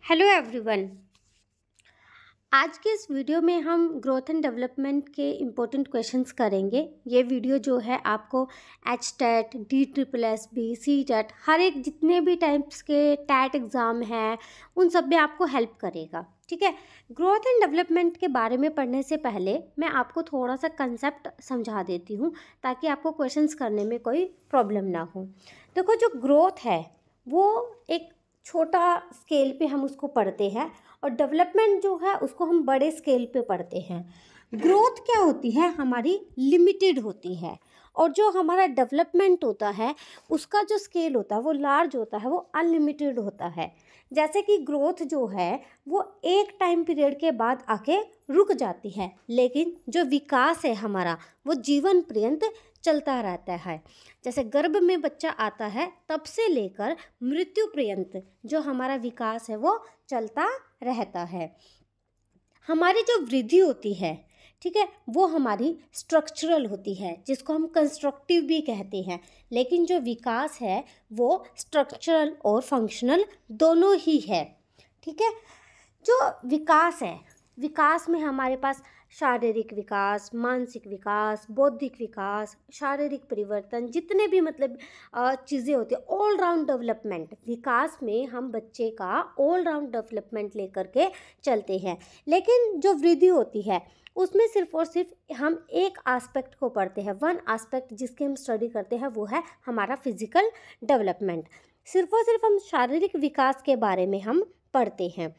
Hello everyone. आज के इस वीडियो में हम ग्रोथ एंड डेवलपमेंट के इम्पोर्टेंट क्वेश्चंस करेंगे। ये वीडियो जो है आपको एचटेट, DSSB, CTET हर एक जितने भी टाइप्स के टैट एग्ज़ाम हैं उन सब में आपको हेल्प करेगा। ठीक है। ग्रोथ एंड डेवलपमेंट के बारे में पढ़ने से पहले मैं आपको थोड़ा सा कंसेप्ट समझा देती हूँ ताकि आपको क्वेश्चंस करने में कोई प्रॉब्लम ना हो। देखो, जो ग्रोथ है वो एक छोटा स्केल पे हम उसको पढ़ते हैं और डेवलपमेंट जो है उसको हम बड़े स्केल पे पढ़ते हैं। ग्रोथ क्या होती है, हमारी लिमिटेड होती है, और जो हमारा डेवलपमेंट होता है उसका जो स्केल होता है वो लार्ज होता है, वो अनलिमिटेड होता है। जैसे कि ग्रोथ जो है वो एक टाइम पीरियड के बाद आके रुक जाती है, लेकिन जो विकास है हमारा वो जीवन पर्यंत चलता रहता है। जैसे गर्भ में बच्चा आता है तब से लेकर मृत्यु पर्यंत जो हमारा विकास है वो चलता रहता है। हमारी जो वृद्धि होती है, ठीक है, वो हमारी स्ट्रक्चरल होती है, जिसको हम कंस्ट्रक्टिव भी कहते हैं। लेकिन जो विकास है वो स्ट्रक्चरल और फंक्शनल दोनों ही है। ठीक है। जो विकास है, विकास में हमारे पास शारीरिक विकास, मानसिक विकास, बौद्धिक विकास, शारीरिक परिवर्तन, जितने भी मतलब चीज़ें होती है, ऑल राउंड डेवलपमेंट। विकास में हम बच्चे का ऑल राउंड डेवलपमेंट लेकर के चलते हैं। लेकिन जो वृद्धि होती है उसमें सिर्फ और सिर्फ हम एक एस्पेक्ट को पढ़ते हैं, वन एस्पेक्ट जिसकी हम स्टडी करते हैं वो है हमारा फिजिकल डेवलपमेंट। सिर्फ और सिर्फ हम शारीरिक विकास के बारे में हम पढ़ते हैं।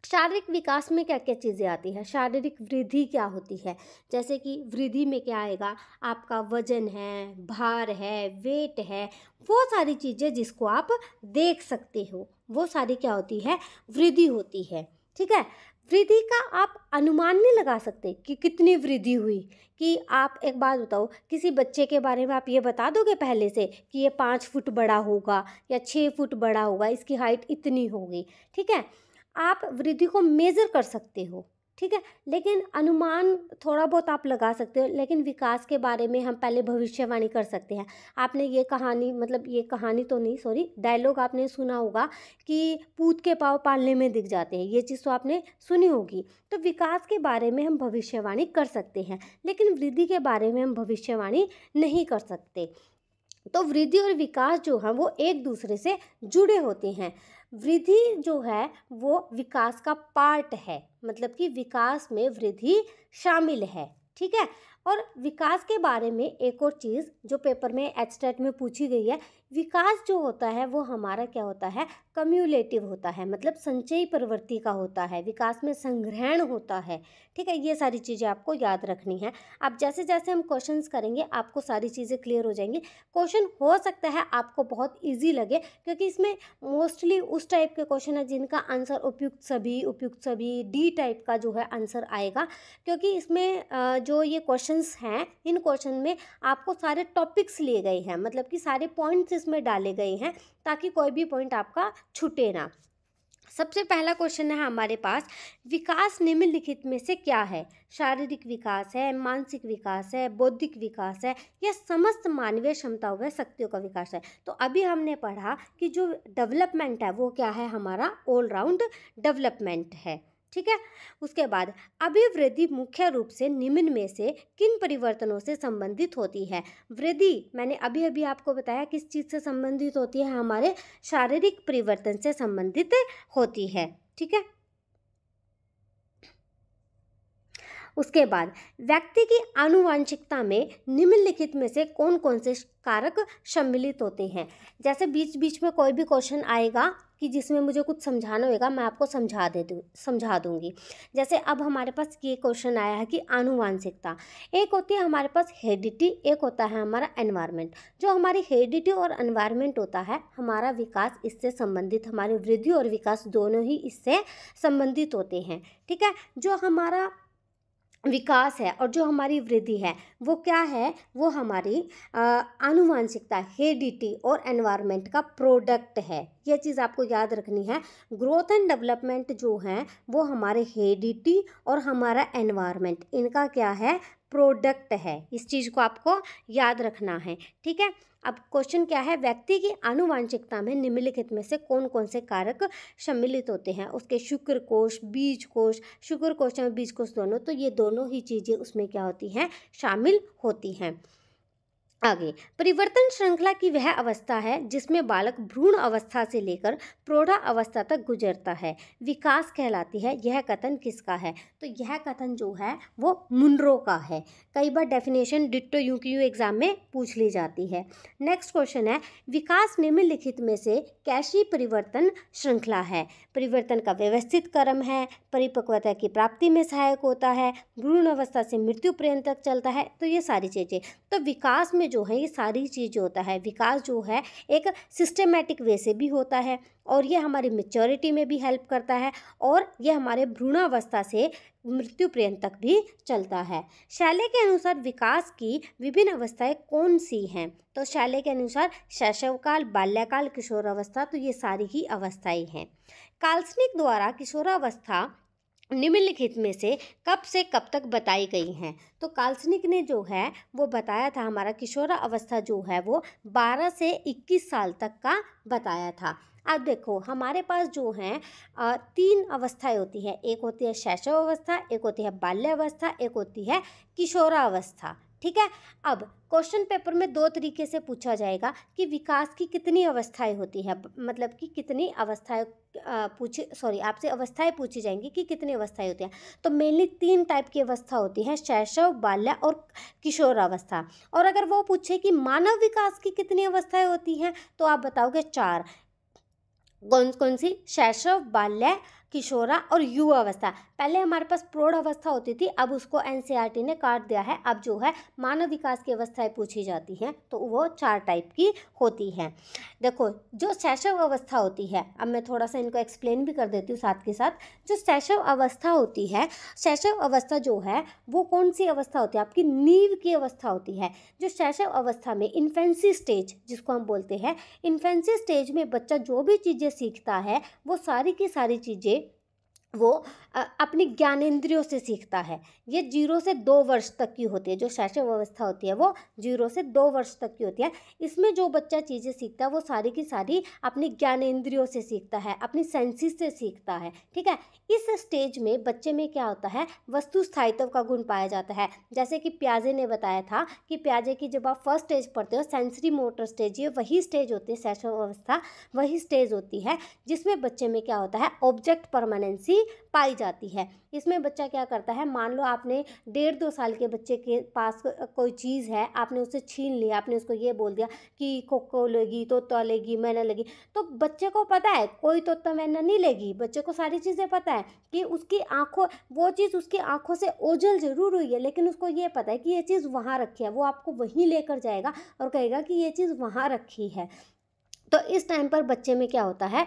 शारीरिक विकास में क्या क्या चीज़ें आती है, शारीरिक वृद्धि क्या होती है, जैसे कि वृद्धि में क्या आएगा, आपका वजन है, भार है, वेट है, वो सारी चीज़ें जिसको आप देख सकते हो वो सारी क्या होती है, वृद्धि होती है। ठीक है। वृद्धि का आप अनुमान नहीं लगा सकते कि कितनी वृद्धि हुई। कि आप एक बात बताओ, किसी बच्चे के बारे में आप ये बता दोगे पहले से कि ये 5 फुट बड़ा होगा या 6 फुट बड़ा होगा, इसकी हाइट इतनी होगी। ठीक है। आप वृद्धि को मेज़र कर सकते हो, ठीक है, लेकिन अनुमान थोड़ा बहुत आप लगा सकते हो। लेकिन विकास के बारे में हम पहले भविष्यवाणी कर सकते हैं। आपने ये कहानी, मतलब ये कहानी तो नहीं, सॉरी, डायलॉग आपने सुना होगा कि पूत के पाँव पालने में दिख जाते हैं, ये चीज़ तो आपने सुनी होगी। तो विकास के बारे में हम भविष्यवाणी कर सकते हैं, लेकिन वृद्धि के बारे में हम भविष्यवाणी नहीं कर सकते। तो वृद्धि और विकास जो है वो एक दूसरे से जुड़े होते हैं। वृद्धि जो है वो विकास का पार्ट है, मतलब कि विकास में वृद्धि शामिल है। ठीक है। और विकास के बारे में एक और चीज़ जो पेपर में एचटेट में पूछी गई है, विकास जो होता है वो हमारा क्या होता है, कम्युलेटिव होता है, मतलब संचयी प्रवृत्ति का होता है। विकास में संग्रहण होता है। ठीक है। ये सारी चीज़ें आपको याद रखनी है। अब जैसे जैसे हम क्वेश्चंस करेंगे आपको सारी चीज़ें क्लियर हो जाएंगी। क्वेश्चन हो सकता है आपको बहुत ईजी लगे, क्योंकि इसमें मोस्टली उस टाइप के क्वेश्चन है जिनका आंसर उपयुक्त सभी डी टाइप का जो है आंसर आएगा। क्योंकि इसमें जो ये क्वेश्चंस हैं, इन क्वेश्चन में आपको सारे टॉपिक्स लिए गए हैं, मतलब कि सारे पॉइंट्स इसमें डाले गए हैं ताकि कोई भी पॉइंट आपका छूटे ना। सबसे पहला क्वेश्चन है हमारे पास, विकास निम्नलिखित में से क्या है? शारीरिक विकास है, मानसिक विकास है, बौद्धिक विकास है, या समस्त मानवीय क्षमताओं व शक्तियों का विकास है? तो अभी हमने पढ़ा कि जो डेवलपमेंट है वो क्या है, हमारा ऑल राउंड डेवलपमेंट है। ठीक है। उसके बाद अभिवृद्धि मुख्य रूप से निम्न में से किन परिवर्तनों से संबंधित होती है? वृद्धि मैंने अभी अभी आपको बताया किस चीज़ से संबंधित होती है, हमारे शारीरिक परिवर्तन से संबंधित होती है। ठीक है। उसके बाद व्यक्ति की आनुवंशिकता में निम्नलिखित में से कौन कौन से कारक सम्मिलित होते हैं? जैसे बीच बीच में कोई भी क्वेश्चन आएगा कि जिसमें मुझे कुछ समझाना होगा, मैं आपको समझा दूंगी। जैसे अब हमारे पास ये क्वेश्चन आया है कि आनुवंशिकता, एक होती है हमारे पास हेरिडिटी, एक होता है हमारा एनवायरनमेंट। जो हमारी हेरिडिटी और एनवायरनमेंट होता है, हमारा विकास इससे संबंधित, हमारी वृद्धि और विकास दोनों ही इससे संबंधित होते हैं। ठीक है। जो हमारा विकास है और जो हमारी वृद्धि है वो क्या है, वो हमारी आनुवंशिकता, हेरिडिटी और एनवायरनमेंट का प्रोडक्ट है। ये चीज़ आपको याद रखनी है। ग्रोथ एंड डेवलपमेंट जो है वो हमारे हेरिडिटी और हमारा एनवायरनमेंट, इनका क्या है, प्रोडक्ट है। इस चीज़ को आपको याद रखना है, ठीक है। अब क्वेश्चन क्या है, व्यक्ति की आनुवांशिकता में निम्नलिखित में से कौन कौन से कारक सम्मिलित होते हैं। उसके शुक्र कोश, बीज कोश, शुक्र कोश और बीज कोश दोनों, तो ये दोनों ही चीज़ें उसमें क्या होती हैं, शामिल होती हैं। आगे, परिवर्तन श्रृंखला की वह अवस्था है जिसमें बालक भ्रूण अवस्था से लेकर प्रौढ़ा अवस्था तक गुजरता है, विकास कहलाती है। यह कथन किसका है, तो यह कथन जो है वो मुनरो का है। कई बार डेफिनेशन डिट्टो यूं की यूं एग्जाम में पूछ ली जाती है। नेक्स्ट क्वेश्चन है, विकास निम्नलिखित में से कैसी परिवर्तन श्रृंखला है। परिवर्तन का व्यवस्थित क्रम है, परिपक्वता की प्राप्ति में सहायक होता है, भ्रूण अवस्था से मृत्यु पर्यंत तक चलता है। तो ये सारी चीज़ें, तो विकास में जो है ये सारी चीज़ होता है। विकास जो है एक सिस्टमेटिक वे से भी होता है और ये हमारी मैच्योरिटी में भी हेल्प करता है और ये हमारे भ्रूणावस्था से मृत्यु पर्यंत तक भी चलता है। शैले के अनुसार विकास की विभिन्न अवस्थाएं कौन सी हैं, तो शैले के अनुसार शैशवकाल, बाल्यकाल, किशोरावस्था, तो ये सारी ही अवस्थाएं हैं। काल्सनिक द्वारा किशोरावस्था निम्नलिखित में से कब तक बताई गई हैं। तो काल्सनिक ने जो है वो बताया था, हमारा किशोरा अवस्था जो है वो 12 से 21 साल तक का बताया था। अब देखो हमारे पास जो हैं 3 अवस्थाएं होती हैं, एक होती है शैशव अवस्था, एक होती है बाल्यावस्था, एक होती है किशोरावस्था, ठीक है। अब क्वेश्चन पेपर में 2 तरीके से पूछा जाएगा कि विकास की कितनी अवस्थाएं होती हैं, मतलब कि कितनी अवस्थाएं आपसे अवस्थाएं पूछी जाएंगी कि कितनी अवस्थाएं होती हैं। तो मेनली 3 टाइप की अवस्था होती है, शैशव, बाल्य और किशोरावस्था। और अगर वो पूछे कि मानव विकास की कितनी अवस्थाएं होती हैं, तो आप बताओगे 4। कौन कौन सी, शैशव, बाल्य, किशोरा और युवा अवस्था। पहले हमारे पास प्रौढ़ अवस्था होती थी, अब उसको एनसीईआरटी ने काट दिया है। अब जो है मानव विकास की अवस्थाएं पूछी जाती हैं, तो वो 4 टाइप की होती हैं। देखो जो शैशव अवस्था होती है, अब मैं थोड़ा सा इनको एक्सप्लेन भी कर देती हूँ साथ के साथ। जो शैशव अवस्था होती है, शैशव अवस्था जो है वो कौन सी अवस्था होती है, आपकी नींव की अवस्था होती है। जो शैशव अवस्था में इन्फेंसी स्टेज जिसको हम बोलते हैं, इन्फेंसी स्टेज में बच्चा जो भी चीज़ें सीखता है वो सारी की सारी चीज़ें वो अपनी ज्ञानेंद्रियों से सीखता है। ये 0 से 2 वर्ष तक की होती है। जो शैशव अवस्था होती है वो 0 से 2 वर्ष तक की होती है। इसमें जो बच्चा चीज़ें सीखता है वो सारी की सारी अपनी ज्ञानेंद्रियों से सीखता है, अपनी सेंसेस से सीखता है, ठीक है। इस स्टेज में बच्चे में क्या होता है, वस्तु स्थायित्व का गुण पाया जाता है। जैसे कि प्याजे ने बताया था कि प्याजे की जब आप फर्स्ट स्टेज पढ़ते हो, सेंसरी मोटर स्टेज, ये वही स्टेज होती है, शैशव अवस्था वही स्टेज होती है जिसमें बच्चे में क्या होता है, ऑब्जेक्ट परमानेंसी पाई जाती है। इसमें बच्चा क्या करता है, मान लो आपने 1.5-2 साल के बच्चे के पास कोई चीज़ है, आपने उसे छीन लिया, आपने उसको ये बोल दिया कि खोखो लेगी, तोता लेगी, मैना लेगी, तो बच्चे को पता है कोई तोता मैना नहीं लेगी। बच्चे को सारी चीज़ें पता है कि उसकी आँखों, वो चीज़ उसकी आँखों से ओझल जरूर हुई है, लेकिन उसको ये पता है कि ये चीज़ वहाँ रखी है। वो आपको वहीं लेकर जाएगा और कहेगा कि ये चीज़ वहाँ रखी है। तो इस टाइम पर बच्चे में क्या होता है,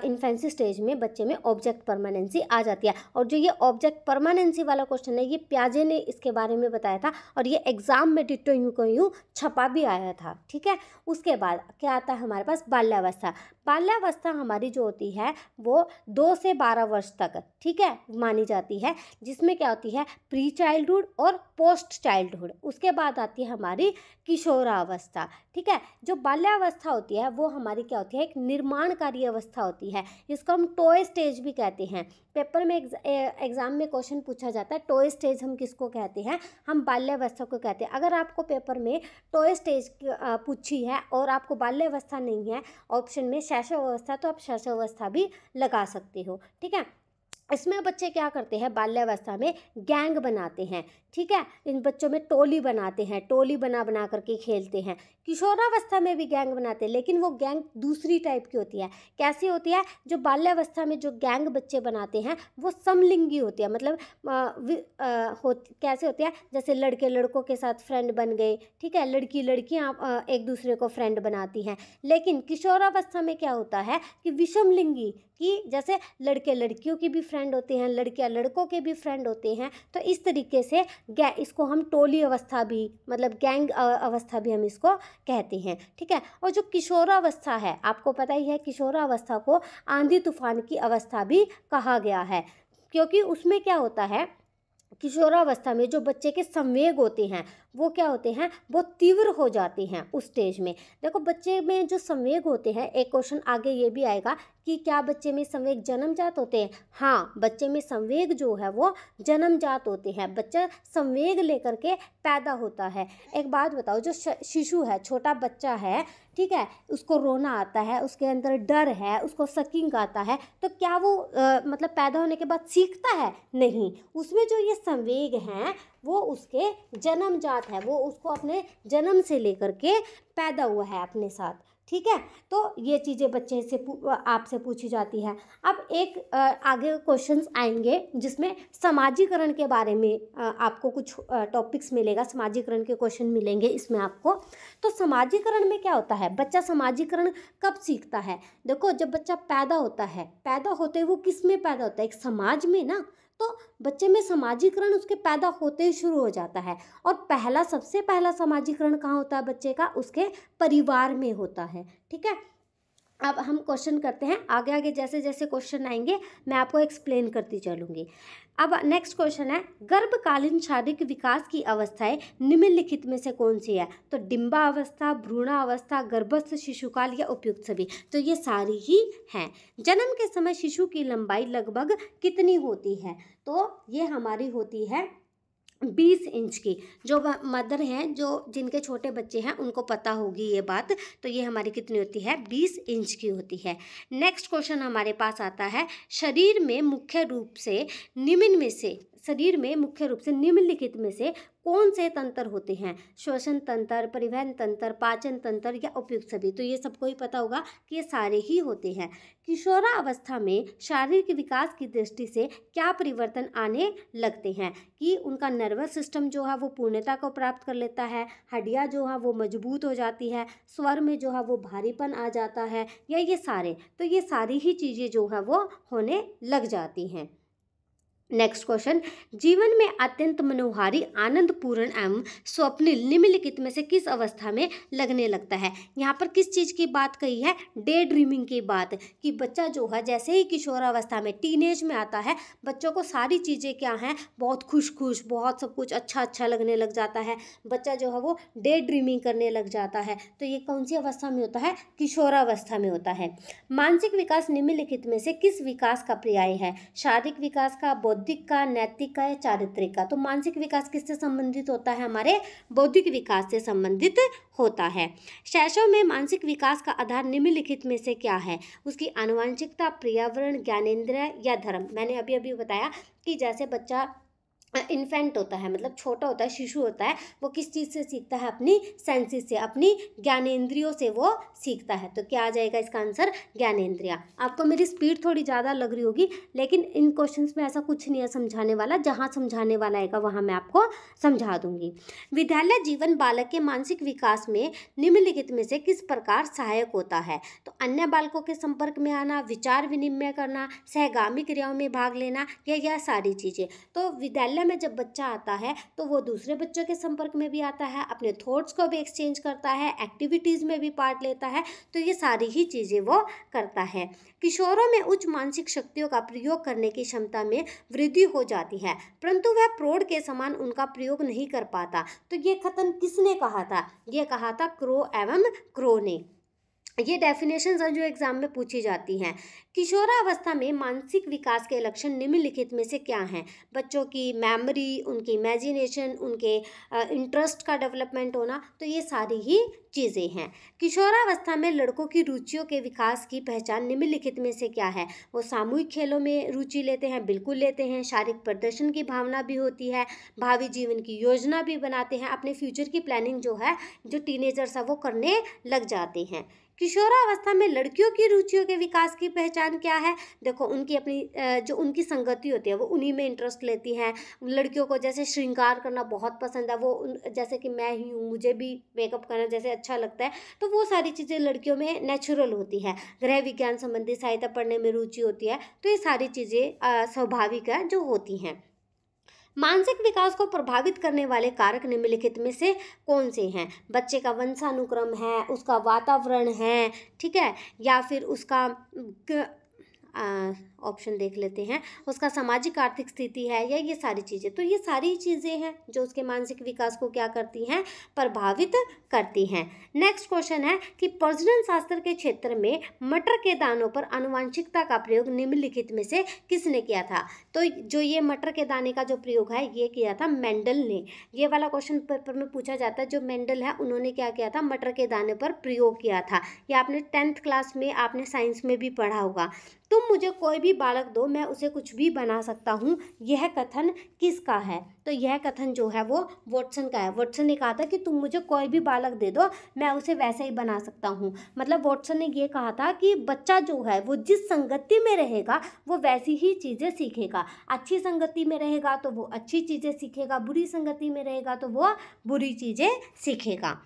इन्फेंसी स्टेज में बच्चे में ऑब्जेक्ट परमानेंसी आ जाती है। और जो ये ऑब्जेक्ट परमानेंसी वाला क्वेश्चन है, ये प्याजे ने इसके बारे में बताया था और ये एग्जाम में डिट्टो यूं को यूं छपा भी आया था, ठीक है। उसके बाद क्या आता है हमारे पास, बाल्यावस्था। बाल्यावस्था हमारी जो होती है वो 2 से 12 वर्ष तक, ठीक है, मानी जाती है, जिसमें क्या होती है, प्री चाइल्डहुड और पोस्ट चाइल्डहुड। उसके बाद आती है हमारी किशोरावस्था, ठीक है। जो बाल्यावस्था होती है वो हमारी क्या होती है, एक निर्माणकारी अवस्था होती है। इसको हम टॉय स्टेज भी कहते हैं। पेपर में एग्जाम में क्वेश्चन पूछा जाता है, टॉय स्टेज हम किसको कहते हैं, हम बाल्यावस्था को कहते हैं। अगर आपको पेपर में टॉय स्टेज पूछी है और आपको बाल्यावस्था नहीं है ऑप्शन में, शैशव अवस्था, तो आप शैशव अवस्था भी लगा सकते हो, ठीक है। इसमें बच्चे क्या करते हैं, बाल्यावस्था में गैंग बनाते हैं, ठीक है। इन बच्चों में टोली बनाते हैं, टोली बना बना करके खेलते हैं। किशोरावस्था में भी गैंग बनाते हैं, लेकिन वो गैंग दूसरी टाइप की होती है। कैसी होती है, जो बाल्यावस्था में जो गैंग बच्चे बनाते हैं वो समलिंगी होती है। मतलब कैसे होती है, जैसे लड़के लड़कों के साथ फ्रेंड बन गए, ठीक है, लड़की लड़कियां एक दूसरे को फ्रेंड बनाती हैं। लेकिन किशोरावस्था में क्या होता है कि विषम लिंगी की, जैसे लड़के लड़कियों की भी फ्रेंड फ्रेंड होते हैं, लड़कियां लड़कों के भी फ्रेंड होते हैं। तो इस तरीके से इसको हम टोली अवस्था भी, मतलब गैंग अवस्था भी हम इसको कहते हैं, ठीक है। और जो किशोरावस्था है, आपको पता ही है किशोरावस्था को आंधी तूफान की अवस्था भी कहा गया है, क्योंकि उसमें क्या होता है, किशोरावस्था में जो बच्चे के संवेग होते हैं वो क्या होते हैं, वो तीव्र हो जाते हैं उस स्टेज में। देखो बच्चे में जो संवेग होते हैं, एक क्वेश्चन आगे ये भी आएगा कि क्या बच्चे में संवेग जन्मजात होते हैं। हाँ, बच्चे में संवेग जो है वो जन्मजात होते हैं, बच्चा संवेग लेकर के पैदा होता है। एक बात बताओ, जो शिशु है, छोटा बच्चा है, ठीक है, उसको रोना आता है, उसके अंदर डर है, उसको सकिंग आता है, तो क्या वो मतलब पैदा होने के बाद सीखता है? नहीं, उसमें जो ये संवेग हैं वो उसके जन्मजात है, वो उसको अपने जन्म से लेकर के पैदा हुआ है अपने साथ, ठीक है। तो ये चीज़ें बच्चे से आपसे पूछी जाती है। अब एक आगे क्वेश्चंस आएंगे जिसमें समाजीकरण के बारे में आपको कुछ टॉपिक्स मिलेगा, समाजीकरण के क्वेश्चन मिलेंगे इसमें आपको। तो समाजीकरण में क्या होता है, बच्चा समाजीकरण कब सीखता है? देखो जब बच्चा पैदा होता है, पैदा होते ही वो किस में पैदा होता है, एक समाज में ना। तो बच्चे में समाजीकरण उसके पैदा होते ही शुरू हो जाता है। और सबसे पहला समाजीकरण कहाँ होता है बच्चे का? उसके परिवार में होता है, ठीक है। अब हम क्वेश्चन करते हैं, आगे आगे जैसे जैसे क्वेश्चन आएंगे मैं आपको एक्सप्लेन करती चलूँगी। अब नेक्स्ट क्वेश्चन है, गर्भकालीन शारीरिक विकास की अवस्थाएं निम्नलिखित में से कौन सी है? तो डिंबावस्था, भ्रूणावस्था, गर्भस्थ शिशुकाल या उपयुक्त सभी। तो ये सारी ही हैं। जन्म के समय शिशु की लंबाई लगभग कितनी होती है? तो ये हमारी होती है 20 इंच की। जो मदर हैं, जो जिनके छोटे बच्चे हैं उनको पता होगी ये बात। तो ये हमारी कितनी होती है? 20 इंच की होती है। नेक्स्ट क्वेश्चन हमारे पास आता है, शरीर में मुख्य रूप से निम्नलिखित में से कौन से तंत्र होते हैं? श्वसन तंत्र, परिवहन तंत्र, पाचन तंत्र या उपयुक्त सभी। तो ये सबको ही पता होगा कि ये सारे ही होते हैं। किशोरावस्था में शारीरिक विकास की दृष्टि से क्या परिवर्तन आने लगते हैं? कि उनका नर्वस सिस्टम जो है वो पूर्णता को प्राप्त कर लेता है, हड्डियाँ जो है वो मजबूत हो जाती है, स्वर में जो है वो भारीपन आ जाता है, या ये सारे। तो ये सारी ही चीज़ें जो है वो होने लग जाती हैं। नेक्स्ट क्वेश्चन, जीवन में अत्यंत मनोहारी, आनंदपूर्ण एवं स्वप्निल निम्नलिखित में से किस अवस्था में लगने लगता है? यहाँ पर किस चीज़ की बात कही है? डे ड्रीमिंग की बात, कि बच्चा जो है जैसे ही किशोरावस्था में, टीनेज में आता है, बच्चों को सारी चीज़ें क्या हैं, बहुत खुश, बहुत सब कुछ अच्छा लगने लग जाता है। बच्चा जो है वो डे ड्रीमिंग करने लग जाता है। तो ये कौन सी अवस्था में होता है? किशोरावस्था में होता है। मानसिक विकास निम्नलिखित में से किस विकास का पर्याय है? शारीरिक विकास का, बौद्धिक का, नैतिक का या चारित्रिक का? तो मानसिक विकास किससे संबंधित होता है? हमारे बौद्धिक विकास से संबंधित होता है। शैशव में मानसिक विकास का आधार निम्नलिखित में से क्या है? उसकी आनुवंशिकता, पर्यावरण, ज्ञानेंद्रिय या धर्म। मैंने अभी बताया कि जैसे बच्चा इन्फेंट होता है, मतलब छोटा होता है, शिशु होता है, वो किस चीज़ से सीखता है? अपनी सेंसेस से, अपनी ज्ञानेंद्रियों से वो सीखता है। तो क्या आ जाएगा इसका आंसर? ज्ञानेंद्रिया। आपको मेरी स्पीड थोड़ी ज़्यादा लग रही होगी, लेकिन इन क्वेश्चंस में ऐसा कुछ नहीं है समझाने वाला। जहाँ समझाने वाला आएगा वहाँ मैं आपको समझा दूंगी। विद्यालय जीवन बालक के मानसिक विकास में निम्नलिखित में से किस प्रकार सहायक होता है? तो अन्य बालकों के संपर्क में आना, विचार विनिमय करना, सहगामी क्रियाओं में भाग लेना, या यह सारी चीज़ें। तो विद्यालय में जब बच्चा आता है तो वो दूसरे बच्चों के संपर्क में भी आता है, अपने थॉट्स को भी एक्सचेंज करता है, एक्टिविटीज़ में भी पार्ट लेता है। तो ये सारी ही चीज़ें वो करता है। किशोरों में उच्च मानसिक शक्तियों का प्रयोग करने की क्षमता में वृद्धि हो जाती है, परंतु वह प्रौढ़ के समान उनका प्रयोग नहीं कर पाता। तो ये कथन किसने कहा था? ये कहा था क्रो एवं क्रो ने। ये डेफिनेशंस हैं जो एग्जाम में पूछी जाती हैं। किशोरावस्था में मानसिक विकास के लक्षण निम्नलिखित में से क्या हैं? बच्चों की मेमोरी, उनकी इमेजिनेशन, उनके इंटरेस्ट का डेवलपमेंट होना। तो ये सारी ही चीज़ें हैं। किशोरावस्था में लड़कों की रुचियों के विकास की पहचान निम्नलिखित में से क्या है? वो सामूहिक खेलों में रुचि लेते हैं, बिल्कुल लेते हैं। शारीरिक प्रदर्शन की भावना भी होती है, भावी जीवन की योजना भी बनाते हैं, अपने फ्यूचर की प्लानिंग जो है जो टीनेजर्स है वो करने लग जाते हैं। किशोरावस्था में लड़कियों की रुचियों के विकास की पहचान क्या है? देखो उनकी अपनी जो उनकी संगति होती है वो उन्हीं में इंटरेस्ट लेती हैं। लड़कियों को जैसे श्रृंगार करना बहुत पसंद है, वो जैसे कि मैं ही हूँ, मुझे भी मेकअप करना जैसे अच्छा लगता है, तो वो सारी चीज़ें लड़कियों में नेचुरल होती है। गृह विज्ञान संबंधी साहित्य पढ़ने में रुचि होती है, तो ये सारी चीज़ें स्वाभाविक है जो होती हैं। मानसिक विकास को प्रभावित करने वाले कारक निम्नलिखित में से कौन से हैं? बच्चे का वंशानुक्रम है, उसका वातावरण है, ठीक है, या फिर उसका ऑप्शन देख लेते हैं, उसका सामाजिक आर्थिक स्थिति है, या ये सारी चीज़ें। तो ये सारी चीज़ें हैं जो उसके मानसिक विकास को क्या करती हैं? प्रभावित करती हैं। नेक्स्ट क्वेश्चन है कि प्रजनन शास्त्र के क्षेत्र में मटर के दानों पर आनुवंशिकता का प्रयोग निम्नलिखित में से किसने किया था? तो जो ये मटर के दाने का जो प्रयोग है ये किया था मेंडल ने। ये वाला क्वेश्चन पेपर में पूछा जाता है, जो मेंडल है उन्होंने क्या किया था? मटर के दाने पर प्रयोग किया था। ये आपने 10th क्लास में आपने साइंस में भी पढ़ा होगा। तुम मुझे कोई भी बालक दो, मैं उसे कुछ भी बना सकता हूँ, यह कथन किसका है? तो यह कथन जो है वो वॉटसन का है। वॉटसन ने कहा था कि तुम मुझे कोई भी बालक दे दो, मैं उसे वैसे ही बना सकता हूँ। मतलब वॉटसन ने ये कहा था कि बच्चा जो है वो जिस संगति में रहेगा वो वैसी ही चीज़ें सीखेगा। अच्छी संगति में रहेगा तो वो अच्छी चीज़ें सीखेगा, बुरी संगति में रहेगा तो वो बुरी चीज़ें सीखेगा।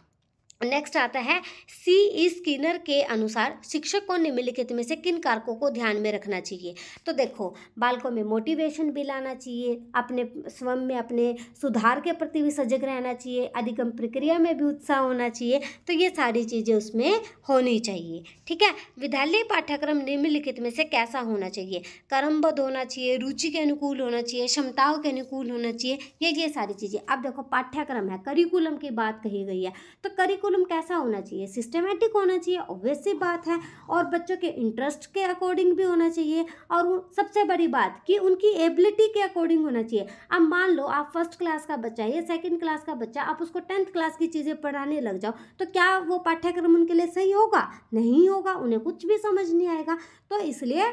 नेक्स्ट आता है सी स्किनर के अनुसार शिक्षक को निम्नलिखित में से किन कारकों को ध्यान में रखना चाहिए? तो देखो बालकों में मोटिवेशन भी लाना चाहिए, अपने स्वयं में अपने सुधार के प्रति भी सजग रहना चाहिए, अधिगम प्रक्रिया में भी उत्साह होना चाहिए। तो ये सारी चीज़ें उसमें होनी चाहिए, ठीक है। विद्यालय पाठ्यक्रम निम्नलिखित में से कैसा होना चाहिए? क्रमबद्ध होना चाहिए, रुचि के अनुकूल होना चाहिए, क्षमताओं के अनुकूल होना चाहिए, ये सारी चीज़ें। अब देखो पाठ्यक्रम है, करिकुलम की बात कही गई है, तो करिकुलम कैसा होना चाहिए? सिस्टमेटिक होना चाहिए, ऑब्वियस सी बात है, और बच्चों के इंटरेस्ट के अकॉर्डिंग भी होना चाहिए, और सबसे बड़ी बात कि उनकी एबिलिटी के अकॉर्डिंग होना चाहिए। अब मान लो आप 1st क्लास का बच्चा है या 2nd क्लास का बच्चा, आप उसको 10th क्लास की चीज़ें पढ़ाने लग जाओ, तो क्या वो पाठ्यक्रम उनके लिए सही होगा? नहीं होगा, उन्हें कुछ भी समझ नहीं आएगा। तो इसलिए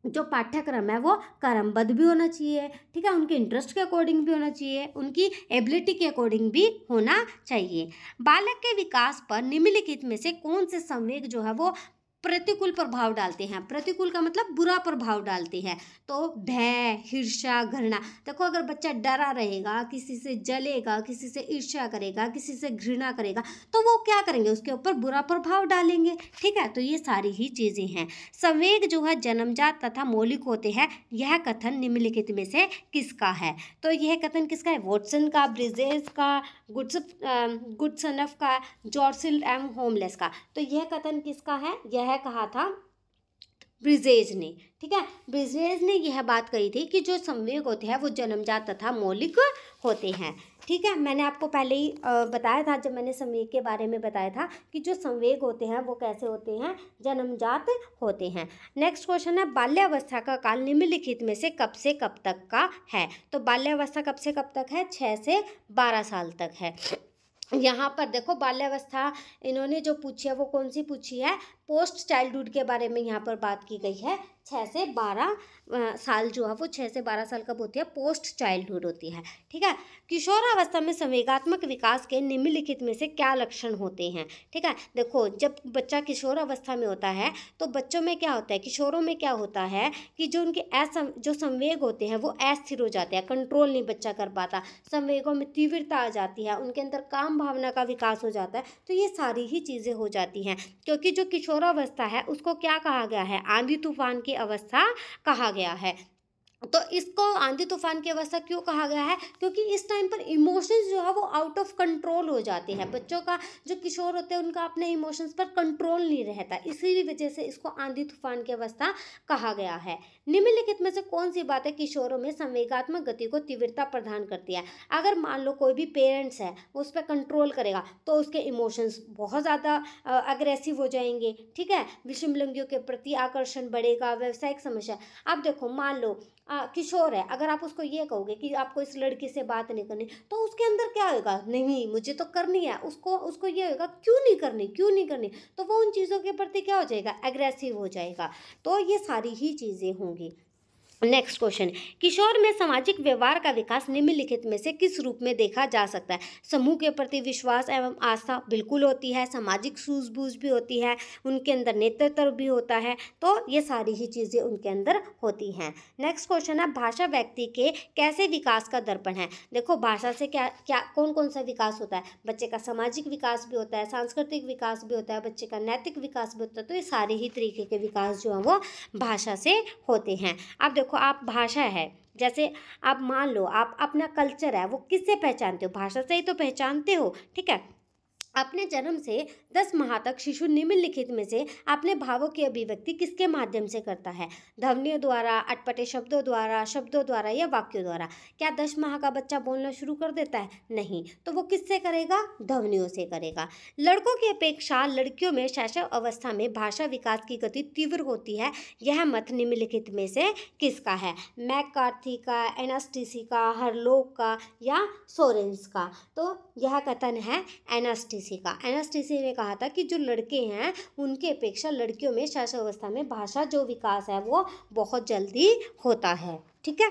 जो पाठ्यक्रम है वो क्रमबद्ध भी होना चाहिए, ठीक है, उनके इंटरेस्ट के अकॉर्डिंग भी होना चाहिए, उनकी एबिलिटी के अकॉर्डिंग भी होना चाहिए। बालक के विकास पर निम्नलिखित में से कौन से संवेग जो है वो प्रतिकूल प्रभाव डालते हैं? प्रतिकूल का मतलब बुरा प्रभाव डालते हैं। तो भय, ईर्ष्या, घृणा। देखो अगर बच्चा डरा रहेगा, किसी से जलेगा, किसी से ईर्ष्या करेगा, किसी से घृणा करेगा, तो वो क्या करेंगे? उसके ऊपर बुरा प्रभाव डालेंगे, ठीक है। तो ये सारी ही चीज़ें हैं। संवेग जो है जन्मजात तथा मौलिक होते हैं, यह कथन निम्नलिखित में से किसका है? तो यह कथन किसका है? वॉटसन का, ब्रिजेस का, गुडसनफ का, जॉर्सिल एम होमलेस का। तो यह कथन किसका है? यह कहा था ब्रिजेज ने, ठीक है। ब्रिजेज ने यह बात कही थी कि जो संवेग होते हैं वो जन्मजात तथा मौलिक होते हैं, ठीक है। मैंने आपको पहले ही बताया था, जब मैंने संवेग के बारे में बताया था कि जो संवेग होते हैं वो कैसे होते हैं? जन्मजात होते हैं। नेक्स्ट क्वेश्चन है बाल्यावस्था का काल निम्नलिखित में से कब से कब तक का है? तो बाल्यावस्था कब से कब तक है? 6 से 12 साल तक है। यहाँ पर देखो बाल्यावस्था इन्होंने जो पूछी है वो कौन सी पूछी है? पोस्ट चाइल्डहुड के बारे में यहाँ पर बात की गई है। 6 से 12 साल जो है वो 6 से 12 साल कब होती है? पोस्ट चाइल्डहुड होती है, ठीक है। किशोरावस्था में संवेगात्मक विकास के निम्नलिखित में से क्या लक्षण होते हैं? ठीक है, देखो जब बच्चा किशोरावस्था में होता है तो बच्चों में क्या होता है, किशोरों में क्या होता है कि जो उनके जो संवेग होते हैं वो अस्थिर हो जाते हैं, कंट्रोल नहीं बच्चा कर पाता, संवेगों में तीव्रता आ जाती है, उनके अंदर काम भावना का विकास हो जाता है। तो ये सारी ही चीज़ें हो जाती हैं, क्योंकि जो किशोरावस्था है उसको क्या कहा गया है? आंधी तूफान की अवस्था कहा गया है। तो इसको आंधी तूफान की अवस्था क्यों कहा गया है? क्योंकि इस टाइम पर इमोशंस जो है वो आउट ऑफ कंट्रोल हो जाते हैं। बच्चों का जो किशोर होते हैं उनका अपने इमोशंस पर कंट्रोल नहीं रहता, इसी वजह से इसको आंधी तूफान की अवस्था कहा गया है। निम्नलिखित में से कौन सी बातें किशोरों में संवेगात्मक गति को तीव्रता प्रदान करती है? अगर मान लो कोई भी पेरेंट्स है उस पर कंट्रोल करेगा तो उसके इमोशंस बहुत ज़्यादा अग्रेसिव हो जाएंगे, ठीक है, विषम लिंगियों के प्रति आकर्षण बढ़ेगा, व्यावसायिक समस्या। अब देखो मान लो किशोर है, अगर आप उसको ये कहोगे कि आपको इस लड़की से बात नहीं करनी, तो उसके अंदर क्या होगा? नहीं मुझे तो करनी है, उसको ये होगा क्यों नहीं करनी, तो वो उन चीज़ों के प्रति क्या हो जाएगा? एग्रेसिव हो जाएगा। तो ये सारी ही चीज़ें होंगी। नेक्स्ट क्वेश्चन, किशोर में सामाजिक व्यवहार का विकास निम्नलिखित में से किस रूप में देखा जा सकता है? समूह के प्रति विश्वास एवं आस्था बिल्कुल होती है, सामाजिक सूझबूझ भी होती है, उनके अंदर नेतृत्व भी होता है, तो ये सारी ही चीज़ें उनके अंदर होती हैं। नेक्स्ट क्वेश्चन है, भाषा व्यक्ति के कैसे विकास का दर्पण है? देखो, भाषा से क्या क्या कौन कौन सा विकास होता है? बच्चे का सामाजिक विकास भी होता है, सांस्कृतिक विकास भी होता है, बच्चे का नैतिक विकास भी होता है, तो ये सारे ही तरीके के विकास जो हैं वो भाषा से होते हैं। अब देखो, आप भाषा है, जैसे आप मान लो आप अपना कल्चर है वो किससे पहचानते हो? भाषा से ही तो पहचानते हो, ठीक है। अपने जन्म से 10 माह तक शिशु निम्नलिखित में से अपने भावों की अभिव्यक्ति किसके माध्यम से करता है? ध्वनियों द्वारा, अटपटे शब्दों द्वारा या वाक्यों द्वारा। क्या 10 माह का बच्चा बोलना शुरू कर देता है? नहीं। तो वो किससे करेगा? ध्वनियों से करेगा। लड़कों की अपेक्षा लड़कियों में शैशव अवस्था में भाषा विकास की गति तीव्र होती है, यह मत निम्नलिखित में से किसका है? मैककार्थी का, एनास्टीसी का, हरलोक का या सोरेंस का? तो यह कथन है एनास्टीसी का। एनास्टीसी ने कहा था कि जो लड़के हैं उनके अपेक्षा लड़कियों में शैशवावस्था में भाषा जो विकास है वो बहुत जल्दी होता है, ठीक है।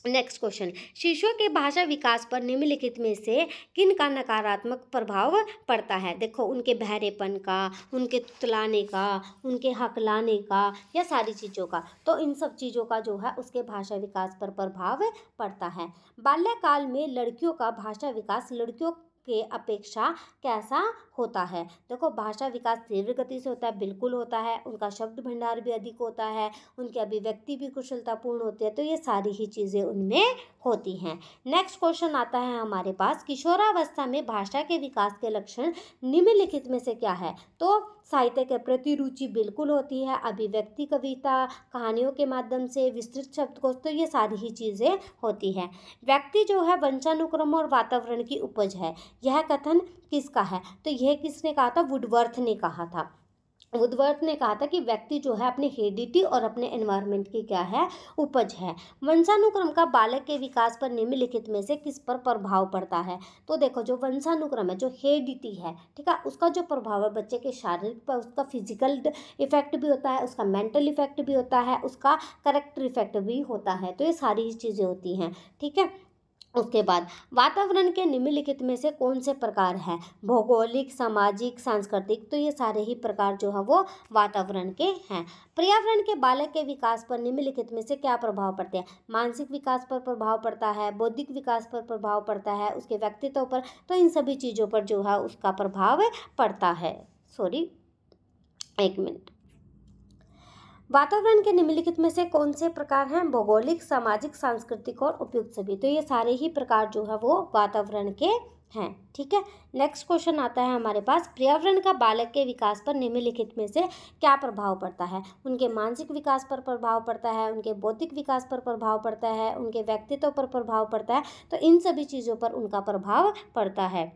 नेक्स्ट क्वेश्चन, शिशुओं के भाषा विकास पर निम्नलिखित में से किन का नकारात्मक प्रभाव पड़ता है? देखो, उनके बहरेपन का, उनके तुतलाने का, उनके हकलाने का या सारी चीज़ों का। तो इन सब चीज़ों का जो है उसके भाषा विकास पर प्रभाव पड़ता है। बाल्यकाल में लड़कियों का भाषा विकास लड़कियों के अपेक्षा कैसा होता है? देखो, भाषा विकास तीव्र गति से होता है, बिल्कुल होता है। उनका शब्द भंडार भी अधिक होता है, उनकी अभिव्यक्ति भी कुशलतापूर्ण होती है, तो ये सारी ही चीज़ें उनमें होती हैं। नेक्स्ट क्वेश्चन आता है हमारे पास, किशोरावस्था में भाषा के विकास के लक्षण निम्नलिखित में से क्या है? तो साहित्य के प्रति रुचि बिल्कुल होती है, अभिव्यक्ति, कविता, कहानियों के माध्यम से, विस्तृत शब्दकोश, तो ये सारी ही चीज़ें होती हैं। व्यक्ति जो है वंशानुक्रम और वातावरण की उपज है, यह कथन किसका है? तो यह किसने कहा था? वुडवर्थ ने कहा था। वुडवर्थ ने कहा था कि व्यक्ति जो है अपने हेरिडिटी और अपने एनवायरनमेंट की क्या है? उपज है। वंशानुक्रम का बालक के विकास पर निम्नलिखित में से किस पर प्रभाव पड़ता है? तो देखो, जो वंशानुक्रम है, जो हेरिडिटी है, ठीक है, उसका जो प्रभाव है बच्चे के शारीरिक पर, उसका फिजिकल इफेक्ट भी होता है, उसका मेंटल इफेक्ट भी होता है, उसका करेक्टर इफेक्ट भी होता है, तो ये सारी ही चीज़ें होती हैं, ठीक है। उसके बाद वातावरण के निम्नलिखित में से कौन से प्रकार हैं? भौगोलिक, सामाजिक, सांस्कृतिक, तो ये सारे ही प्रकार जो है वो वातावरण के हैं। पर्यावरण के बालक के विकास पर निम्नलिखित में से क्या प्रभाव पड़ते हैं? मानसिक विकास पर प्रभाव पड़ता है, बौद्धिक विकास पर प्रभाव पड़ता है, उसके व्यक्तित्व पर, तो इन सभी चीज़ों पर जो है उसका प्रभाव पड़ता है। सॉरी, एक मिनट। वातावरण के निम्नलिखित में से कौन से प्रकार हैं? भौगोलिक, सामाजिक, सांस्कृतिक और उपयुक्त सभी, तो ये सारे ही प्रकार जो है वो वातावरण के हैं, ठीक है। नेक्स्ट क्वेश्चन आता है हमारे पास, पर्यावरण का बालक के विकास पर निम्नलिखित में से क्या प्रभाव पड़ता है? उनके मानसिक विकास पर प्रभाव पड़ता है, उनके बौद्धिक विकास पर प्रभाव पड़ता है, उनके व्यक्तित्व पर प्रभाव पड़ता है, तो इन सभी चीज़ों पर उनका प्रभाव पड़ता है,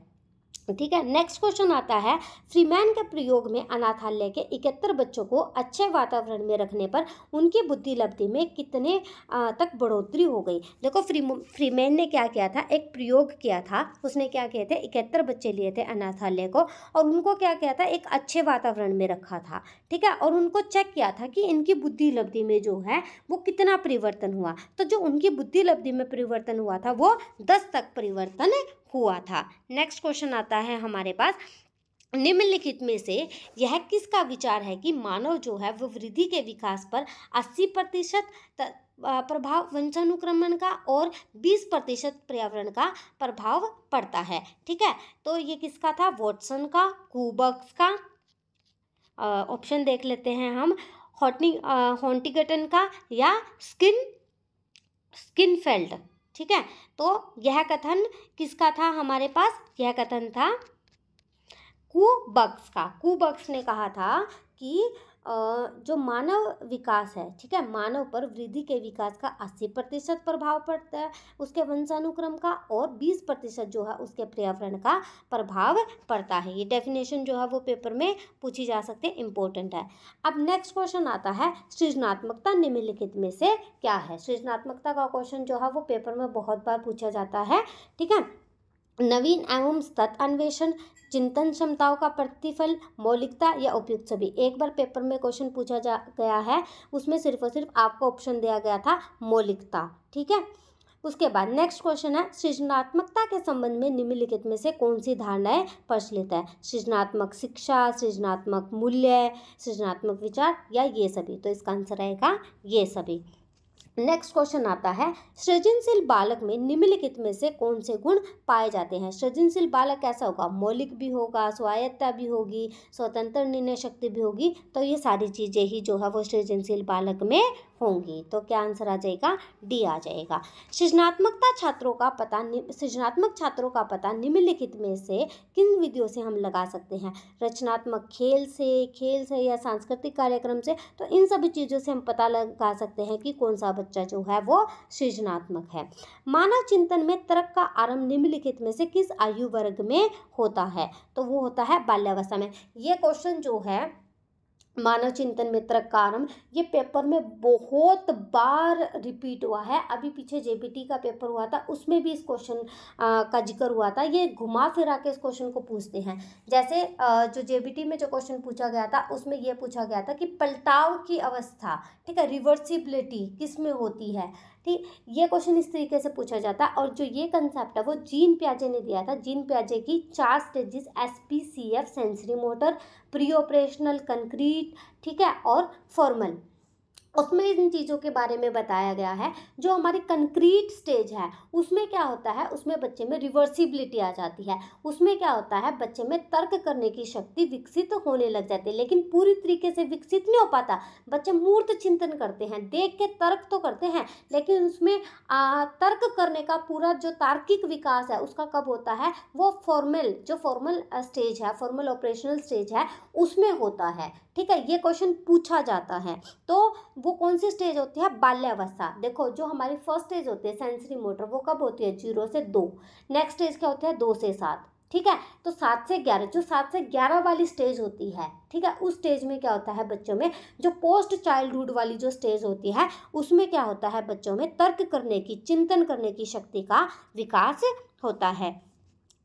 ठीक है। नेक्स्ट क्वेश्चन आता है, फ्रीमैन के प्रयोग में अनाथालय के 71 बच्चों को अच्छे वातावरण में रखने पर उनकी बुद्धि लब्धि में कितने तक बढ़ोतरी हो गई? देखो, फ्रीमैन ने क्या किया था? एक प्रयोग किया था। उसने क्या किए थे? 71 बच्चे लिए थे अनाथालय को, और उनको क्या किया था? एक अच्छे वातावरण में रखा था, ठीक है, और उनको चेक किया था कि इनकी बुद्धि लब्धि में जो है वो कितना परिवर्तन हुआ। तो जो उनकी बुद्धि लब्धि में परिवर्तन हुआ था वो 10 तक परिवर्तन हुआ था। नेक्स्ट क्वेश्चन आता है हमारे पास, निम्नलिखित में से यह किसका विचार है कि मानव जो है वो वृद्धि के विकास पर 80% प्रभाव वंशानुक्रमण का और 20% पर्यावरण का प्रभाव पड़ता है, ठीक है। तो ये किसका था? वॉटसन का, कुबक्स का, ऑप्शन देख लेते हैं हम, हॉन्टिगटन का या स्किनफेल्ड, ठीक है। तो यह कथन किसका था हमारे पास? यह कथन था कुबक्स का। कुबक्स ने कहा था कि जो मानव विकास है, ठीक है, मानव पर वृद्धि के विकास का 80% प्रभाव पड़ता है उसके वंशानुक्रम का, और 20% जो है उसके पर्यावरण का प्रभाव पड़ता है। ये डेफिनेशन जो है वो पेपर में पूछी जा सकती है, इंपॉर्टेंट है। अब नेक्स्ट क्वेश्चन आता है, सृजनात्मकता निम्नलिखित में से क्या है? सृजनात्मकता का क्वेश्चन जो है वो पेपर में बहुत बार पूछा जाता है, ठीक है। नवीन एवं सतत अन्वेषण, चिंतन क्षमताओं का प्रतिफल, मौलिकता या उपयुक्त सभी। एक बार पेपर में क्वेश्चन पूछा जा गया है, उसमें सिर्फ और सिर्फ आपको ऑप्शन दिया गया था मौलिकता। ठीक है, उसके बाद नेक्स्ट क्वेश्चन है, सृजनात्मकता के संबंध में निम्नलिखित में से कौन सी धारणाएं प्रचलित है? सृजनात्मक शिक्षा, सृजनात्मक मूल्य, सृजनात्मक विचार या ये सभी। तो इसका आंसर आएगा ये सभी। नेक्स्ट क्वेश्चन आता है, सृजनशील बालक में निम्नलिखित में से कौन से गुण पाए जाते हैं? सृजनशील बालक कैसा होगा? मौलिक भी होगा, स्वायत्तता भी होगी, स्वतंत्र निर्णय शक्ति भी होगी। तो ये सारी चीज़ें ही जो है वो सृजनशील बालक में होंगी। तो क्या आंसर आ जाएगा? डी आ जाएगा। सृजनात्मक छात्रों का पता निम्नलिखित में से किन विधियों से हम लगा सकते हैं? रचनात्मक खेल से या सांस्कृतिक कार्यक्रम से। तो इन सभी चीज़ों से हम पता लगा सकते हैं कि कौन सा बच्चा जो है वो सृजनात्मक है। मानव चिंतन में तर्क का आरंभ निम्नलिखित में से किस आयु वर्ग में होता है? तो वो होता है बाल्यावस्था में। ये क्वेश्चन जो है मानव चिंतन में तर्क का आरंभ, ये पेपर में बहुत बार रिपीट हुआ है। अभी पीछे जेबीटी का पेपर हुआ था, उसमें भी इस क्वेश्चन का जिक्र हुआ था। ये घुमा फिरा के इस क्वेश्चन को पूछते हैं। जैसे जो जेबीटी में जो क्वेश्चन पूछा गया था उसमें ये पूछा गया था कि पलटाव की अवस्था, ठीक है, रिवर्सिबिलिटी किस में होती है? ठीक, ये क्वेश्चन इस तरीके से पूछा जाता है। और जो ये कंसेप्ट है वो जीन पियाजे ने दिया था। जीन पियाजे की 4 stages, SPCF, sensory motor, pre operational, concrete, ठीक है, और फॉर्मल, उसमें इन चीज़ों के बारे में बताया गया है। जो हमारी कंक्रीट स्टेज है उसमें क्या होता है, उसमें बच्चे में रिवर्सिबिलिटी आ जाती है। उसमें क्या होता है, बच्चे में तर्क करने की शक्ति विकसित होने लग जाती है, लेकिन पूरी तरीके से विकसित नहीं हो पाता। बच्चे मूर्त चिंतन करते हैं, देख के तर्क तो करते हैं, लेकिन उसमें तर्क करने का पूरा जो तार्किक विकास है उसका कब होता है? वो फॉर्मल स्टेज है, फॉर्मल ऑपरेशनल स्टेज है, उसमें होता है। ठीक है, ये क्वेश्चन पूछा जाता है। तो वो कौन सी स्टेज होती है? बाल्यावस्था। देखो, जो हमारी फर्स्ट स्टेज होती है सेंसरी मोटर, वो कब होती है? 0 से 2। नेक्स्ट स्टेज क्या होती है? 2 से 7। ठीक है, तो 7 से 11, जो 7 से 11 वाली स्टेज होती है, ठीक है, उस स्टेज में क्या होता है बच्चों में? जो पोस्ट चाइल्डहुड वाली जो स्टेज होती है उसमें क्या होता है? बच्चों में तर्क करने की, चिंतन करने की शक्ति का विकास होता है।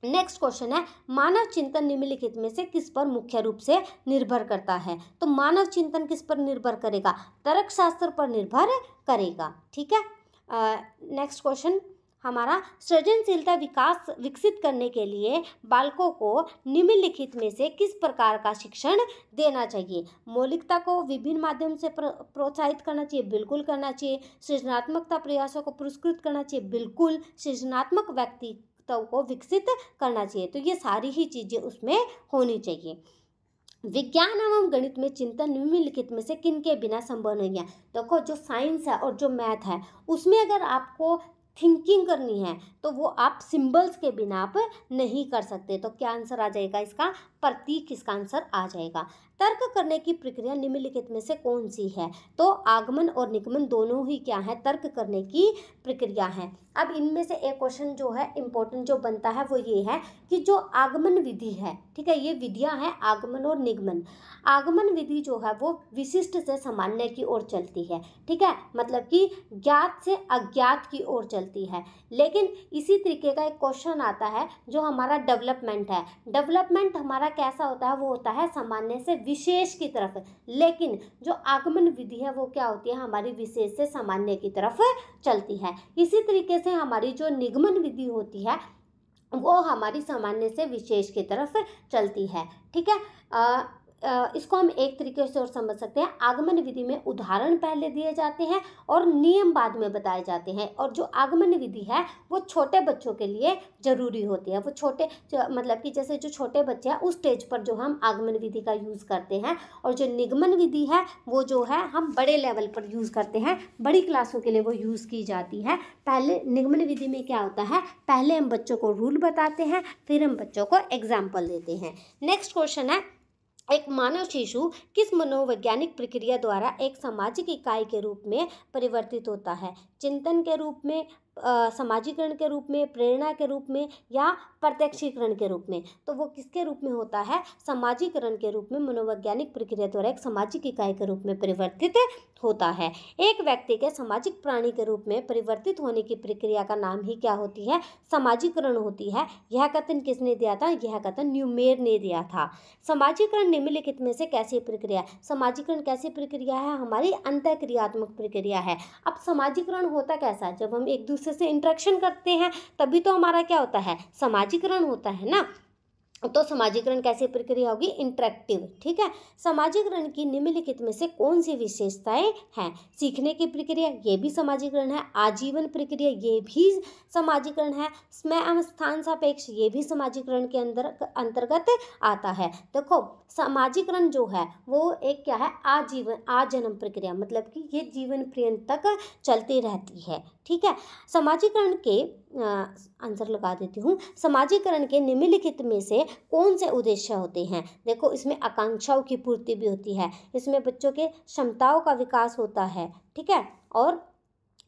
नेक्स्ट क्वेश्चन है, मानव चिंतन निम्नलिखित में से किस पर मुख्य रूप से निर्भर करता है? तो मानव चिंतन किस पर निर्भर करेगा? तर्क शास्त्र पर निर्भर करेगा। ठीक है, नेक्स्ट क्वेश्चन हमारा, सृजनशीलता विकसित करने के लिए बालकों को निम्नलिखित में से किस प्रकार का शिक्षण देना चाहिए? मौलिकता को विभिन्न माध्यम से प्रोत्साहित करना चाहिए, बिल्कुल करना चाहिए। सृजनात्मकता प्रयासों को पुरस्कृत करना चाहिए, बिल्कुल। सृजनात्मक व्यक्ति को विकसित करना चाहिए। तो ये सारी ही चीजें उसमें होनी चाहिए। विज्ञान एवं गणित में चिंतन निम्नलिखित में से किन के बिना संभव नहीं है? देखो, जो साइंस है और जो मैथ है उसमें अगर आपको थिंकिंग करनी है तो वो आप सिंबल्स के बिना आप नहीं कर सकते। तो क्या आंसर आ जाएगा इसका? प्रतीक इसका आंसर आ जाएगा। तर्क करने की प्रक्रिया निम्नलिखित में से कौन सी है? तो आगमन और निगमन दोनों ही क्या है? तर्क करने की प्रक्रिया है। अब इनमें से एक क्वेश्चन जो है इंपॉर्टेंट जो बनता है वो ये है कि जो आगमन विधि है, ठीक है, ये विधियां हैं आगमन और निगमन। आगमन विधि जो है वो विशिष्ट से सामान्य की ओर चलती है, ठीक है, मतलब कि ज्ञात से अज्ञात की ओर चलती है। लेकिन इसी तरीके का एक क्वेश्चन आता है जो हमारा डेवलपमेंट है। डेवलपमेंट हमारा कैसा होता है? वो होता है सामान्य से विशेष की तरफ। लेकिन जो आगमन विधि है वो क्या होती है? हमारी विशेष से सामान्य की तरफ चलती है। इसी तरीके से हमारी जो निगमन विधि होती है वो हमारी सामान्य से विशेष की तरफ चलती है। ठीक है, इसको हम एक तरीके से और समझ सकते हैं। आगमन विधि में उदाहरण पहले दिए जाते हैं और नियम बाद में बताए जाते हैं। और जो आगमन विधि है वो छोटे बच्चों के लिए ज़रूरी होती है। वो छोटे मतलब कि जैसे जो छोटे बच्चे हैं उस स्टेज पर जो हम आगमन विधि का यूज़ करते हैं। और जो निगमन विधि है वो जो है हम बड़े लेवल पर यूज़ करते हैं, बड़ी क्लासों के लिए वो यूज़ की जाती है। पहले निगमन विधि में क्या होता है? पहले हम बच्चों को रूल बताते हैं, फिर हम बच्चों को एग्जाम्पल देते हैं। नेक्स्ट क्वेश्चन है, एक मानव शिशु किस मनोवैज्ञानिक प्रक्रिया द्वारा एक सामाजिक इकाई के रूप में परिवर्तित होता है? चिंतन के रूप में, समाजीकरण के रूप में, प्रेरणा के रूप में या प्रत्यक्षीकरण के रूप में? तो वो किसके रूप में होता है? समाजीकरण के रूप में। मनोवैज्ञानिक प्रक्रिया द्वारा एक सामाजिक इकाई के रूप में परिवर्तित होता है। एक व्यक्ति के सामाजिक प्राणी के रूप में परिवर्तित होने की प्रक्रिया का नाम ही क्या होती है? सामाजिकरण होती है। यह कथन किसने दिया था? यह कथन न्यूमेर ने दिया था। सामाजिकरण निम्नलिखित में से कैसी प्रक्रिया है? सामाजिकरण कैसी प्रक्रिया है? हमारी अंतःक्रियात्मक प्रक्रिया है। अब सामाजिकरण होता कैसा है? जब हम एक दूसरे से इंटरेक्शन करते हैं तभी तो हमारा क्या होता है? सामाजिकरण होता है ना। तो सामाजिकरण कैसी प्रक्रिया होगी? इंटरेक्टिव। ठीक है। सामाजिकरण की निम्नलिखित में से कौन सी विशेषताएं हैं? सीखने की प्रक्रिया, ये भी सामाजिकरण है। आजीवन प्रक्रिया, ये भी सामाजिकरण है। समय एवं स्थान सापेक्ष, ये भी सामाजिकरण के अंतर्गत आता है। देखो सामाजिकरण जो है वो एक क्या है? आजन्म प्रक्रिया, मतलब कि ये जीवन पर्यंत तक चलती रहती है। ठीक है। सामाजिकरण के आंसर लगा देती हूँ। सामाजिकरण के निम्नलिखित में से कौन से उद्देश्य होते हैं? देखो इसमें आकांक्षाओं की पूर्ति भी होती है, इसमें बच्चों के क्षमताओं का विकास होता है। ठीक है। और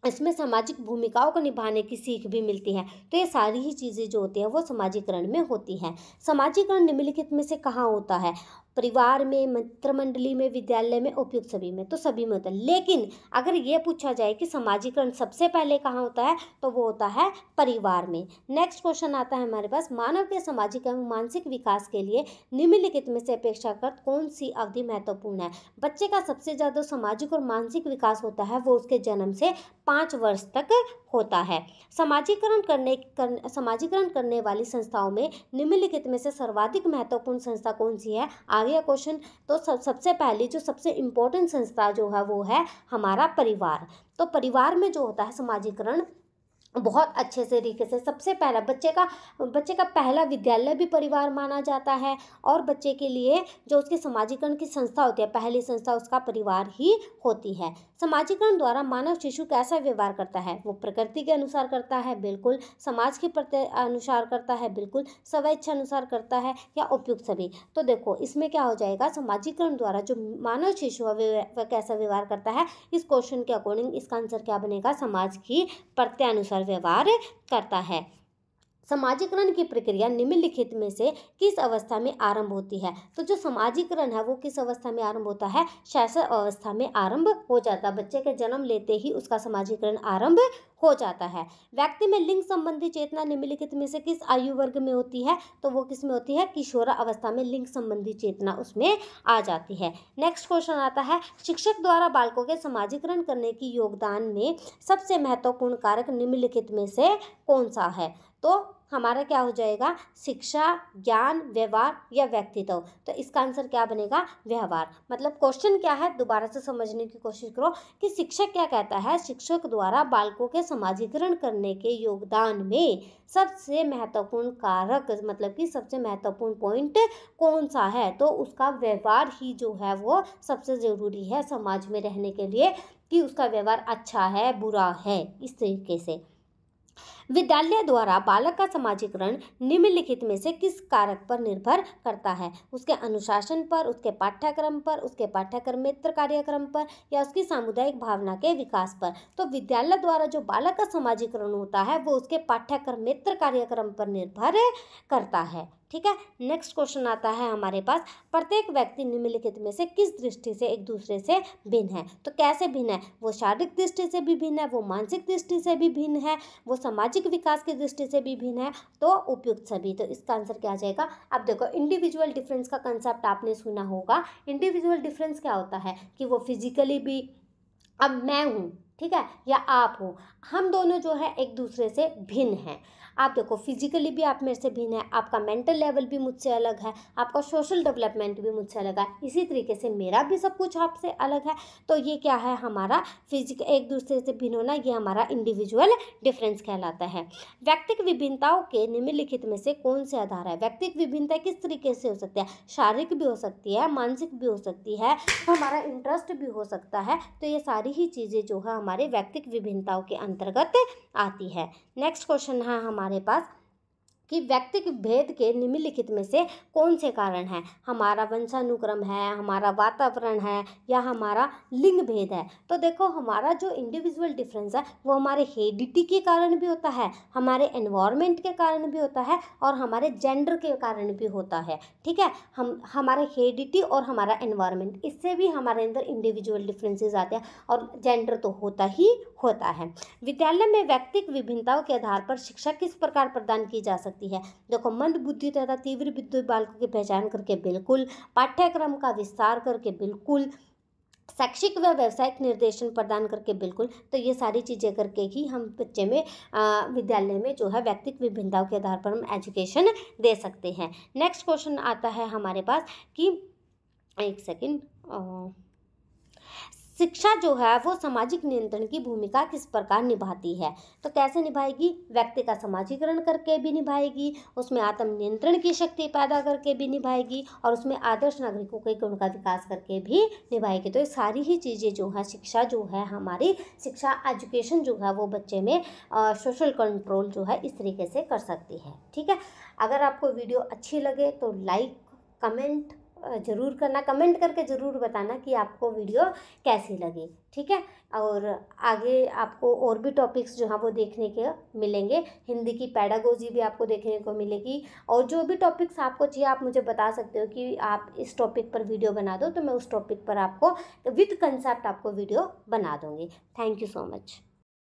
इसमें सामाजिक भूमिकाओं को निभाने की सीख भी मिलती है। तो ये सारी ही चीज़ें जो होती हैं वो सामाजिकरण में होती हैं। सामाजिकरण निम्नलिखित में से कहाँ होता है? परिवार में, मित्र मंडली में, विद्यालय में, उपयुक्त सभी में। तो सभी में होता है। लेकिन अगर ये पूछा जाए कि सामाजिकरण सबसे पहले कहाँ होता है, तो वो होता है परिवार में। नेक्स्ट क्वेश्चन आता है हमारे पास, मानव के सामाजिक एवं मानसिक विकास के लिए निम्नलिखित में से अपेक्षाकृत कौन सी अवधि महत्वपूर्ण है? बच्चे का सबसे ज़्यादा सामाजिक और मानसिक विकास होता है वो उसके जन्म से 5 वर्ष तक होता है। सामाजिकरण करने वाली संस्थाओं में निम्नलिखित में से सर्वाधिक महत्वपूर्ण संस्था कौन सी है? आ गया क्वेश्चन। तो सबसे पहली जो सबसे इम्पोर्टेंट संस्था जो है वो है हमारा परिवार। तो परिवार में जो होता है सामाजिकरण बहुत अच्छे से तरीके से, सबसे पहला बच्चे का पहला विद्यालय भी परिवार माना जाता है। और बच्चे के लिए जो उसके सामाजिकरण की संस्था होती है, पहली संस्था उसका परिवार ही होती है। सामाजिकरण द्वारा मानव शिशु कैसा व्यवहार करता है? वो प्रकृति के अनुसार करता है, बिल्कुल। समाज के प्रति अनुसार करता है, बिल्कुल। स्वेच्छा अनुसार करता है, या उपयुक्त सभी। तो देखो इसमें क्या हो जाएगा, सामाजिकरण द्वारा जो मानव शिशु है वह कैसा व्यवहार करता है? इस क्वेश्चन के अकॉर्डिंग इसका आंसर क्या बनेगा? समाज की प्रति अनुसार व्यवहार करता है। सामाजिकरण की प्रक्रिया निम्नलिखित में से किस अवस्था में आरंभ होती है? तो जो सामाजिकरण है वो किस अवस्था में आरंभ होता है? शैशव अवस्था में आरंभ हो जाता है। बच्चे के जन्म लेते ही उसका सामाजिकरण आरंभ हो जाता है। व्यक्ति में लिंग संबंधी चेतना निम्नलिखित में से किस आयु वर्ग में होती है? तो वो किस में होती है? किशोरा अवस्था में लिंग संबंधी चेतना उसमें आ जाती है। नेक्स्ट क्वेश्चन आता है, शिक्षक द्वारा बालकों के सामाजिकरण करने की योगदान में सबसे महत्वपूर्ण कारक निम्नलिखित में से कौन सा है? तो हमारा क्या हो जाएगा? शिक्षा, ज्ञान, व्यवहार या व्यक्तित्व। तो इसका आंसर क्या बनेगा? व्यवहार। मतलब क्वेश्चन क्या है, दोबारा से समझने की कोशिश करो कि शिक्षक क्या कहता है? शिक्षक द्वारा बालकों के सामाजिकरण करने के योगदान में सबसे महत्वपूर्ण कारक, मतलब कि सबसे महत्वपूर्ण पॉइंट कौन सा है? तो उसका व्यवहार ही जो है वो सबसे ज़रूरी है समाज में रहने के लिए, कि उसका व्यवहार अच्छा है, बुरा है, इस तरीके से। विद्यालय द्वारा बालक का सामाजिकरण निम्नलिखित में से किस कारक पर निर्भर करता है? उसके अनुशासन पर, उसके पाठ्यक्रम पर, उसके पाठ्यक्रमेतर कार्यक्रम पर, या उसकी सामुदायिक भावना के विकास पर। तो विद्यालय द्वारा जो बालक का सामाजिकरण होता है वो उसके पाठ्यक्रमेतर कार्यक्रम पर निर्भर करता है। ठीक है। नेक्स्ट क्वेश्चन आता है हमारे पास, प्रत्येक व्यक्ति निम्नलिखित में से किस दृष्टि से एक दूसरे से भिन्न है? तो कैसे भिन्न है? वो शारीरिक दृष्टि से भी भिन्न है, वो मानसिक दृष्टि से भी भिन्न है, वो सामाजिक विकास की दृष्टि से भी भिन्न है। तो उपयुक्त सभी। तो इसका आंसर क्या आ जाएगा? अब देखो इंडिविजुअल डिफरेंस का कंसेप्ट आपने सुना होगा। इंडिविजुअल डिफरेंस क्या होता है कि वो फिजिकली भी, अब मैं हूँ, ठीक है, या आप हो, हम दोनों जो है एक दूसरे से भिन्न हैं। आप देखो फिजिकली भी आप मेरे से भिन्न है, आपका मेंटल लेवल भी मुझसे अलग है, आपका सोशल डेवलपमेंट भी मुझसे अलग है, इसी तरीके से मेरा भी सब कुछ आपसे अलग है। तो ये क्या है? हमारा एक दूसरे से भिन्न होना, ये हमारा इंडिविजुअल डिफरेंस कहलाता है। व्यक्तिगत विभिन्नताओं के निम्नलिखित में से कौन से आधार है? व्यक्तिगत विभिन्नता किस तरीके से हो सकती है? शारीरिक भी हो सकती है, मानसिक भी हो सकती है, हमारा इंटरेस्ट भी हो सकता है। तो ये सारी ही चीज़ें जो है हमारे व्यक्तिगत विभिन्नताओं के अंतर्गत आती है। नेक्स्ट क्वेश्चन है हमारे पास, कि व्यक्तिगत भेद के निम्नलिखित में से कौन से कारण हैं। हमारा वंशानुक्रम है, हमारा वातावरण है, या हमारा लिंग भेद है। तो देखो हमारा जो इंडिविजुअल डिफरेंस है वो हमारे हेरिडिटी के कारण भी होता है, हमारे एनवायरनमेंट के कारण भी होता है, और हमारे जेंडर के कारण भी होता है। ठीक है, हमारे हेरिडिटी और हमारा एनवायरनमेंट, इससे भी हमारे अंदर इंडिविजुअल डिफरेंसेस आते हैं, और जेंडर तो होता ही होता है। विद्यालय में व्यक्तिगत विभिन्नताओं के आधार पर शिक्षा किस प्रकार प्रदान की जा सकती है। देखो, मंद बुद्धि तथा तीव्र बुद्धि बालकों की पहचान करके बिल्कुल, पाठ्यक्रम का विस्तार करके बिल्कुल, शैक्षिक व व्यावसायिक निर्देशन प्रदान करके बिल्कुल। तो ये सारी चीज़ें करके ही हम बच्चे में विद्यालय में जो है व्यक्तिगत विभिन्नताओं के आधार पर हम एजुकेशन दे सकते हैं। नेक्स्ट क्वेश्चन आता है हमारे पास कि एक सेकेंड, शिक्षा जो है वो सामाजिक नियंत्रण की भूमिका किस प्रकार निभाती है। तो कैसे निभाएगी, व्यक्ति का समाजीकरण करके भी निभाएगी, उसमें आत्म नियंत्रण की शक्ति पैदा करके भी निभाएगी, और उसमें आदर्श नागरिकों के गुण का विकास करके भी निभाएगी। तो ये सारी ही चीज़ें जो है, शिक्षा जो है हमारी, शिक्षा एजुकेशन जो है वो बच्चे में सोशल कंट्रोल जो है इस तरीके से कर सकती है। ठीक है, अगर आपको वीडियो अच्छी लगे तो लाइक कमेंट ज़रूर करना, कमेंट करके ज़रूर बताना कि आपको वीडियो कैसी लगी। ठीक है, और आगे आपको और भी टॉपिक्स जो हैं वो देखने के मिलेंगे। हिंदी की पैडागोजी भी आपको देखने को मिलेगी, और जो भी टॉपिक्स आपको चाहिए आप मुझे बता सकते हो कि आप इस टॉपिक पर वीडियो बना दो, तो मैं उस टॉपिक पर आपको विद कंसेप्ट आपको वीडियो बना दूँगी। Thank you so much.